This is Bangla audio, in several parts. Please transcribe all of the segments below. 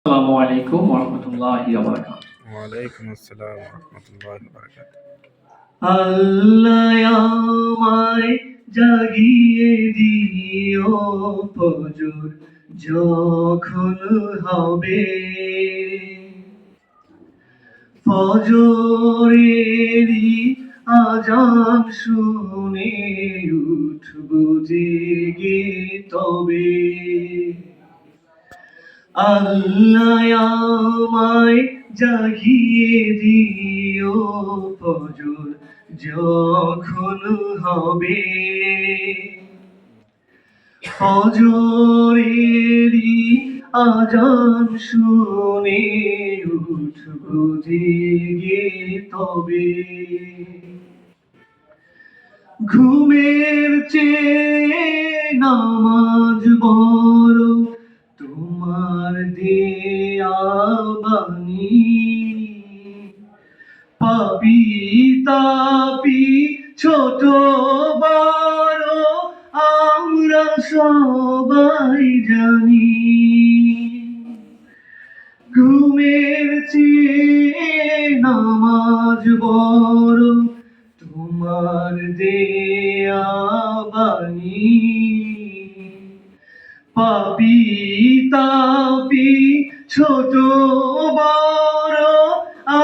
আসসালামু আলাইকুম ওয়া রাহমাতুল্লাহি ওয়া বারাকাতুহু। ওয়ালাইকুম আসসালাম রহমতুল্লাহ বারাকাত। আল্লাহ আমায় জাগিয়ে দিও ফজর যখন হবে, ফজরেরই আজান শুনে উঠব জেগে তবে। আল্লাহ আমায় জাগিয়ে দিও ফজর যখন হবে, ফজরেরই আজান শুনে উঠব জেগে তবে। ঘুমের চেয়ে নামাজ বড় তোমার দেয়া বাণী, পাপী তাপী ছোট বড় আমরা সবাই জানি। ঘুমের চেয়ে নামাজ বড় তোমার দেয়া বাণী, পাপী তাপী ছোট বড়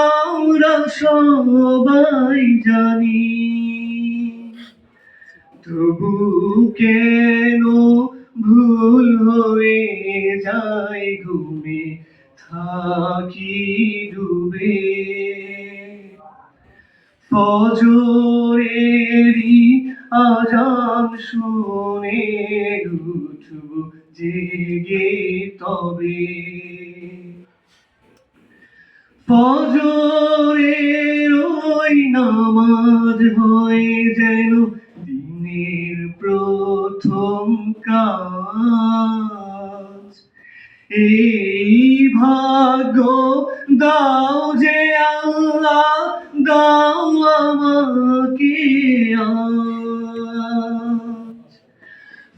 আমরা সবাই জানি। তবু কেন ভুল হয়ে যায় ঘুমে থাকি ডুবে, ফজরেরই আজান শুনে উঠব জেগে তবে। ফজরের ওই নামাজ হয় যেন দিনের প্রথম কাজ। এই ভাগ্য দাও যে আল্লাহ, দাও আমাকে আজ।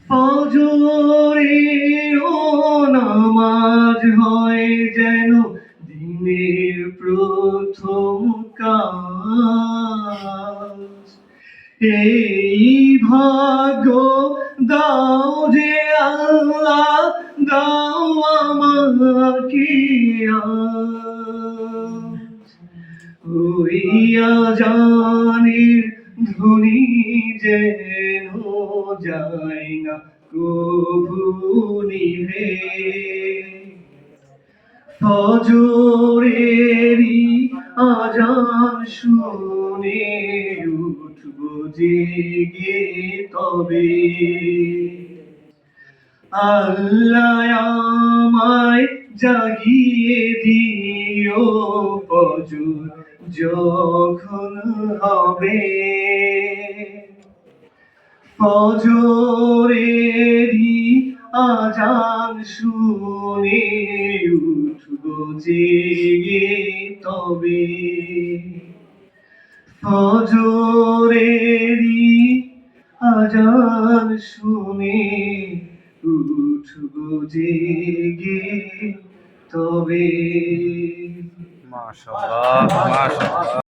ফজরের ও নামাজ হয় যেন দিনের প্রথম কাজ। এই ভাগ্য দাও যে আল্লাহ, দাও আমাকে আজ। ওই আজানের ধ্বনি যেন যায় না কভু নিভে, ফজরেরই আজান শুনে উঠব জেগে তবে। আল্লাহ আমায় জাগিয়ে দিও ফজর যখন হবে, ফজরেরই আজান শুনে উঠব জেগে তবে। ফজরেরই আজান শুনে উঠব জেগে তবে। মাশাআল্লাহ মাশাআল্লাহ।